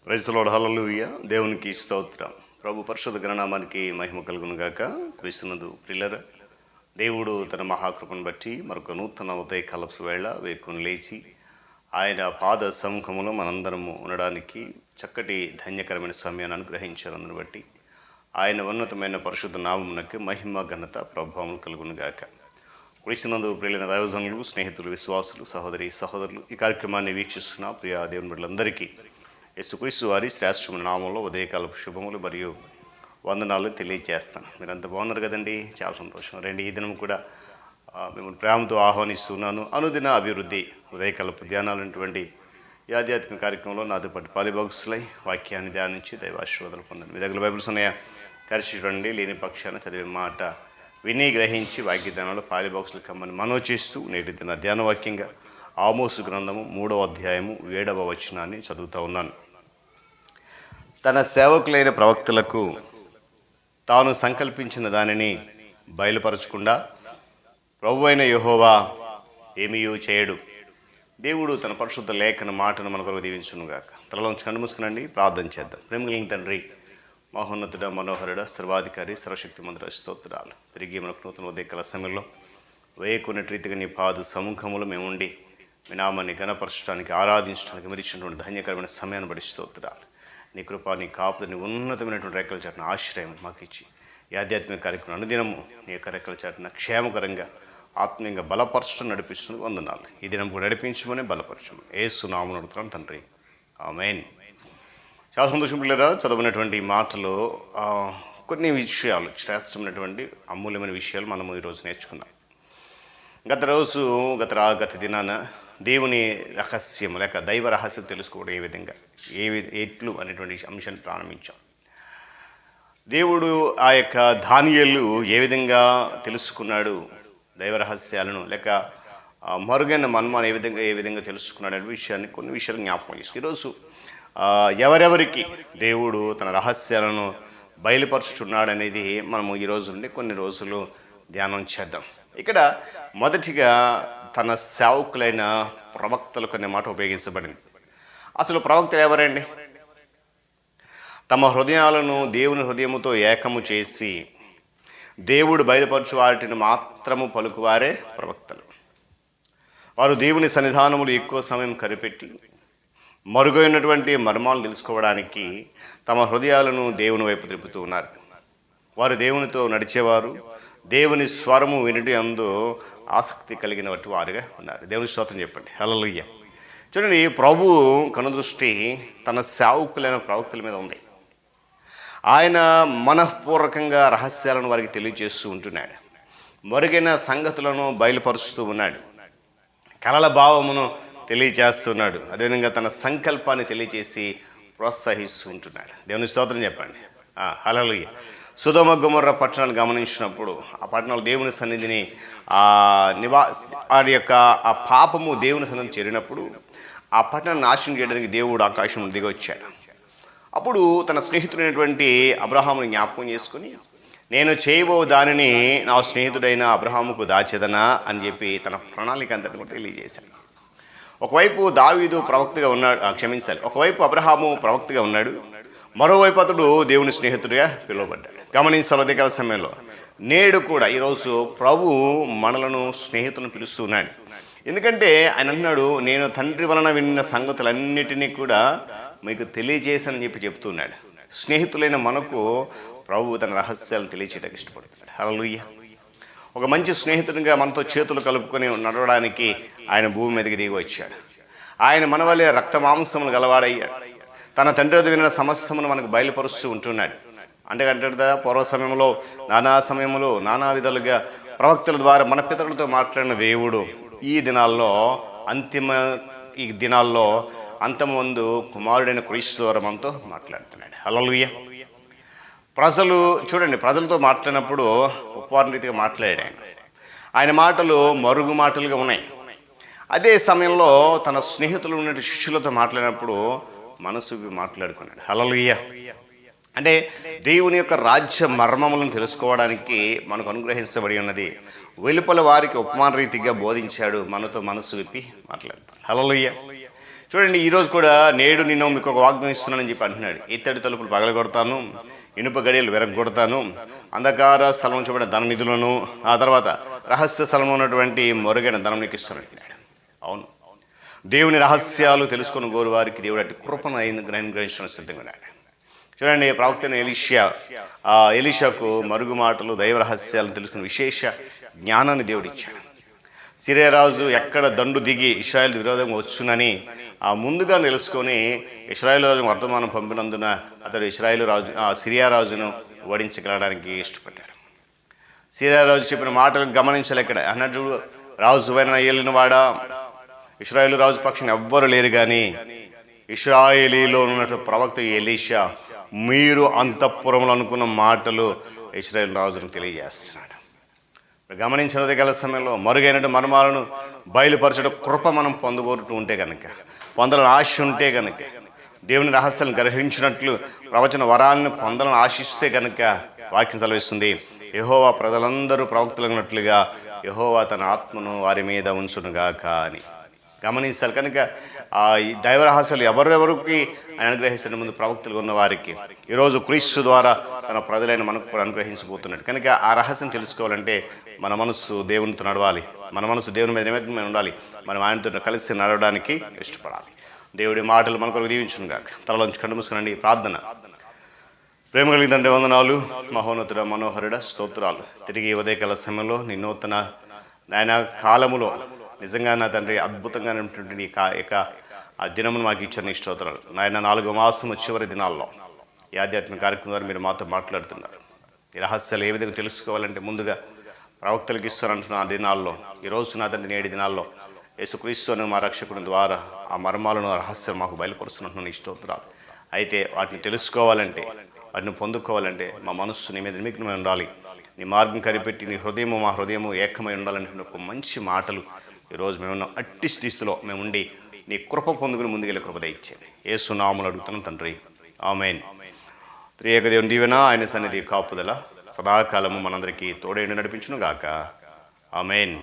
Praise the lord, హల్లెలూయా. దేవునికి స్తోత్రం. ప్రభు పరిశుద్ధ గణనామానికి మహిమ కలుగును గాక. క్రీస్తునందు ప్రియులారా, దేవుడు తన మహాకృపను బట్టి మరొక నూతన ఉదయకాలపు వేళ వేకుని లేచి ఆయన పాద సముఖములో మనందరము ఉండడానికి చక్కటి ధన్యకరమైన సమయాన్ని అనుగ్రహించారు. అందుని బట్టి ఆయన ఉన్నతమైన పరిశుద్ధ నామమునకు మహిమ ఘనత ప్రభావం కలుగును గాక. క్రీస్తునందు ప్రియులైన దైవజనులు, స్నేహితులు, విశ్వాసులు, సహోదరులు ఈ కార్యక్రమాన్ని వీక్షిస్తున్న ప్రియ దేవుని బిడ్డలందరికీ యేసుక్రీస్తు వారి శ్రేష్టమైన నామంలో ఉదయకాలపు శుభములు మరియు వందనాలు తెలియజేస్తాను. మీరంతా బాగున్నారు కదండి, చాలా సంతోషం. రండి, ఈ దినం కూడా మిమ్మల్ని ప్రేమతో ఆహ్వానిస్తున్నాను. అనుదిన అభివృద్ధి ఉదయకాలపు ధ్యానాలైనటువంటి ఈ ఆధ్యాత్మిక కార్యక్రమంలో నాతో పాటు పాలిబాక్సులై వాక్యాన్ని ధ్యానించి దైవాశీర్వాదాలు పొందండి. మీ దగ్గర బైబిల్స్ ఉన్నాయా? తెరిచి చూడండి. లేని పక్షాన చదివే మాట విని గ్రహించి వాక్య ధ్యానంలో పాలిబాక్సులు కమ్మని మనవి చేస్తూ నేటి దిన ధ్యాన వాక్యంగా ఆమోసు గ్రంథము 3వ అధ్యాయము 7వ వచనాన్ని చదువుతూ ఉన్నాను. తన సేవకులైన ప్రవక్తలకు తాను సంకల్పించిన దానిని బయలుపరచకుండా ప్రభువైన యెహోవా ఏమీయూ చేయడు. దేవుడు తన పరిశుద్ధ లేఖన మాటను మన కొరకు దీవించునుగాక. తలలోంచి కన్ను మూసుకునండి, ప్రార్థన చేద్దాం. ప్రేమగలిగిన తండ్రి, మహోన్నతుడ, మనోహరుడ, సర్వాధికారి, సర్వశక్తి మంత్ర స్తోత్రాలు. తిరిగి మనకు నూతన ఉదయకాల సమయంలో వేయకున్నట్టు రీతిగా నీ పాద సముఖములో మేము ఉండి మీ నామాన్ని గణపరచడానికి, ఆరాధించడానికి మీరు ఇచ్చినటువంటి ధన్యకరమైన సమయాన్ని బట్టి స్తోత్రాలు. నీ కృప, నీ కాపుదని ఉన్నతమైనటువంటి రెక్కల చాటున ఆశ్రయం మాకు ఇచ్చి ఈ ఆధ్యాత్మిక కార్యక్రమం అనుదినము నీ యొక్క రెక్కల చాటున క్షేమకరంగా ఆత్మీయంగా బలపరచడం నడిపిస్తుంది. వందనాలు. ఈ దినం కూడా నడిపించమని బలపరచము యేసు నామమున అడుగుతున్నాను తండ్రి, ఆమేన్. చాలా సంతోషం పిల్లరా. చదవనటువంటి మాటలు కొన్ని విషయాలు, శ్రేష్టమైనటువంటి అమూల్యమైన విషయాలు మనము ఈరోజు నేర్చుకుందాం. గత దినాన దేవుని రహస్యం లేక దైవ రహస్యం తెలుసుకోవడం ఎట్లు అనేటువంటి అంశాన్ని ప్రారంభించాం. దేవుడు ఆ యొక్క దానియేలు ఏ విధంగా తెలుసుకున్నాడు దైవ రహస్యాలను, లేక మరుగైన మన్మాను ఏ విధంగా తెలుసుకున్నాడు అనే విషయాన్ని, కొన్ని విషయాలు జ్ఞాపకం చేసుకు ఈరోజు ఎవరెవరికి దేవుడు తన రహస్యాలను బయలుపరుచుచున్నాడు అనేది మనము ఈరోజు నుండి కొన్ని రోజులు ధ్యానం చేద్దాం. ఇక్కడ మొదటిగా తన సేవకులైన ప్రవక్తలకు అనే మాట ఉపయోగించబడింది. అసలు ప్రవక్తలు ఎవరండి? తమ హృదయాలను దేవుని హృదయముతో ఏకము చేసి దేవుడు బయలుపరచు వాటిని మాత్రము పలుకువారే ప్రవక్తలు. వారు దేవుని సన్నిధానములు ఎక్కువ సమయం కనిపెట్టి మరుగైనటువంటి మర్మాలు తెలుసుకోవడానికి తమ హృదయాలను దేవుని వైపు తిప్పుతూ ఉన్నారు. వారు దేవునితో నడిచేవారు, దేవుని స్వరము వినుటి అందు ఆసక్తి కలిగిన వారుగా ఉన్నారు. దేవుని స్తోత్రం చెప్పండి, హల్లెలూయా. చూడండి, ప్రభు కనుదృష్టి తన సేవకులైన ప్రవక్తల మీద ఉంది. ఆయన మనఃపూర్వకంగా రహస్యాలను వారికి తెలియజేస్తూ ఉంటున్నాడు. మరుగైన సంగతులను బయలుపరుస్తూ ఉన్నాడు. కలల భావమును తెలియజేస్తున్నాడు. అదేవిధంగా తన సంకల్పాన్ని తెలియజేసి ప్రోత్సహిస్తూ ఉంటున్నాడు. దేవుని స్తోత్రం చెప్పండి, హల్లెలూయా. సొదొమ గొమొర్రా పట్టణాన్ని గమనించినప్పుడు ఆ పట్టణాలు దేవుని సన్నిధిని వారి యొక్క ఆ పాపము దేవుని సన్నిధిని చేరినప్పుడు ఆ పట్టణాన్ని నాశనం చేయడానికి దేవుడు ఆకాశం దిగి వచ్చాడు. అప్పుడు తన స్నేహితుడైనటువంటి అబ్రహాముని జ్ఞాపకం చేసుకుని, నేను చేయబో దానిని నా స్నేహితుడైన అబ్రహాముకు దాచేదనా అని చెప్పి తన ప్రణాళిక అంతటిని కూడా తెలియజేశాడు. ఒకవైపు దావీదు ప్రవక్తగా ఉన్నాడు, ఒకవైపు అబ్రహాము ప్రవక్తగా ఉన్నాడు, మరోవైపు అతడు దేవుని స్నేహితుడిగా పిలువబడ్డాడు. గమనించాలి. ఉదయకాల సమయంలో నేడు కూడా ఈరోజు ప్రభు మనలను స్నేహితులను పిలుస్తూ ఉన్నాడు. ఎందుకంటే ఆయన అన్నాడు, నేను తండ్రి వలన విన్న సంగతులన్నిటినీ కూడా మీకు తెలియజేశానని చెప్పి చెప్తున్నాడు. స్నేహితులైన మనకు ప్రభు తన రహస్యాలను తెలియచేయడానికి ఇష్టపడుతున్నాడు. హల్లెలూయా. ఒక మంచి స్నేహితుడిగా మనతో చేతులు కలుపుకొని నడవడానికి ఆయన భూమి మీదకి దిగి వచ్చాడు. ఆయన మన వల్లే రక్త మాంసములు గలవాడయ్యాడు. తన తండ్రి వద్ద విన్న సమస్యను మనకు బయలుపరుస్తూ ఉంటున్నాడు. అంటే పూర్వ సమయంలో నానా విధాలుగా ప్రవక్తల ద్వారా మన పితరులతో మాట్లాడిన దేవుడు ఈ దినాల్లో అంతమందు కుమారుడైన క్రీస్తు ద్వారా మనతో మాట్లాడుతున్నాడు. హల్లెలూయా. ప్రజలతో మాట్లాడినప్పుడు ఉపవాద రీతిగా మాట్లాడాడు. ఆయన మాటలు మరుగు మాటలుగా ఉన్నాయి. అదే సమయంలో తన స్నేహితులు ఉన్న శిష్యులతో మాట్లాడినప్పుడు మనసుకి మాట్లాడుకున్నాడు. హల్లెలూయా. అంటే దేవుని యొక్క రాజ్య మర్మములను తెలుసుకోవడానికి మనకు అనుగ్రహించబడి ఉన్నది. వెలుపల వారికి ఉపమాన రీతిగా బోధించాడు, మనతో మనసు విప్పి మాట్లాడతాడు. హల్లెలూయా. చూడండి, ఈరోజు కూడా నేడు నేను మీకు ఒక వాగ్దానం ఇస్తున్నానని చెప్పి అంటున్నాడు. ఇత్తడి తలుపులు పగలగొడతాను, ఇనుప గడియలు విరగొడతాను, అంధకార స్థలం చూపడిన ధన నిధులను, ఆ తర్వాత రహస్య స్థలంలో ఉన్నటువంటి మొరుగైన ధనం నీకు ఇస్తున్నాడు. అవును, దేవుని రహస్యాలు తెలుసుకుని గోరు వారికి దేవుడు అటు కృపను గ్రహించడం సిద్ధంగా ఉన్నాడు. చూడండి, ప్రవక్త ఎలీషాకు మరుగు మాటలు, దైవ రహస్యాలను తెలుసుకుని విశేష జ్ఞానాన్ని దేవుడు ఇచ్చాడు. సిరియా రాజు ఎక్కడ దండు దిగి ఇశ్రాయేల్ విరోధంగా వచ్చునని ముందుగా తెలుసుకొని ఇశ్రాయేల్ రాజు వర్తమానం పంపినందున అతడు సిరియా రాజును ఓడించగలడానికి ఇష్టపడ్డాడు. సిరియా రాజు చెప్పిన మాటలను గమనించలేక్కడ అన్నట్టు, రాజు అయిన ఏలినవాడా, ఇశ్రాయేలు రాజు పక్షాన ఎవ్వరు లేరు, కానీ ఇశ్రాయేలీలో ఉన్నటువంటి ప్రవక్త ఎలీషా మీరు అంతఃపురంలో అనుకున్న మాటలు ఇశ్రాయేలు రాజును తెలియజేస్తున్నాడు. గమనించినది గల సమయంలో మరుగైన మర్మాలను బయలుపరచడం కృప మనం పొందగోరుతూ ఉంటే కనుక, పొందాలని ఆశ ఉంటే కనుక, దేవుని రహస్యాలను గ్రహించినట్లు ప్రవచన వరాలను పొందాలని ఆశిస్తే కనుక వాక్యం సెలవిస్తుంది, యెహోవా ప్రజలందరూ ప్రవక్తలగినట్లుగా యెహోవా తన ఆత్మను వారి మీద ఉంచునుగాక అని గమనించాలి. కనుక ఈ దైవ రహస్యాలు ఎవరెవరికి ఆయన అనుగ్రహిస్తున్న ముందు ప్రవక్తలు ఉన్న వారికి ఈరోజు క్రీస్తు ద్వారా తన ప్రజలైన మనకు కూడా అనుగ్రహించబోతున్నాడు. కనుక ఆ రహస్యం తెలుసుకోవాలంటే మన మనసు దేవునితో నడవాలి, మన మనసు దేవుని మీద నిమగ్నమై ఉండాలి, మనం ఆయనతో కలిసి నడవడానికి ఇష్టపడాలి. దేవుడి మాటలు మన కొరకు దీవించును గాక. తలలోంచి కళ్ళు మూసుకునండి. ప్రార్థన. ప్రేమ కలిగిన తండ్రి, వందనాలు, మహోన్నతుడ, మనోహరుడ, స్తోత్రాలు. తిరిగి ఉదయకాల సమయంలో నీ నూతన నాయన కాలములో నిజంగా నా తండ్రి అద్భుతంగా ఉన్నటువంటి ఆ దినమును మాకు ఇచ్చిన స్తోత్రాలు నాయన. 4వ మాసం చివరి దినాల్లో ఈ ఆధ్యాత్మిక కార్యక్రమం ద్వారా మీరు మాతో మాట్లాడుతున్నారు. ఈ రహస్యాలు ఏ విధంగా తెలుసుకోవాలంటే ముందుగా ప్రవక్తలకు ఇస్తానంటున్న ఆ దినాల్లో, ఈరోజు నా తండ్రి నేటి దినాల్లో యేసుక్రీస్తు అనే మా రక్షకుని ద్వారా ఆ మర్మాలను, రహస్యాలు మాకు బయలుపరుస్తున్నట్టు స్తోత్రాలు. అయితే వాటిని తెలుసుకోవాలంటే, వాటిని పొందుకోవాలంటే మా మనస్సు నీ మీద నిమగ్నమై ఉండాలి. నీ మార్గం కనిపెట్టి నీ హృదయము మా హృదయము ఏకమై ఉండాలంటే ఒక మంచి మాటలు ఈరోజు మేమున్న అట్టి స్థితిలో మేము ఉండి నీ కృప పొందుకుని ముందుకెళ్ళి కృప దయచేయండి. యేసు నామములో అడుగుతున్నాం తండ్రి, ఆమేన్. త్రియేక దేవుని దీవెన, ఆయన సన్నిధి కాపుదల సదాకాలము మనందరికీ తోడేండి నడిపించును గాక. ఆమేన్.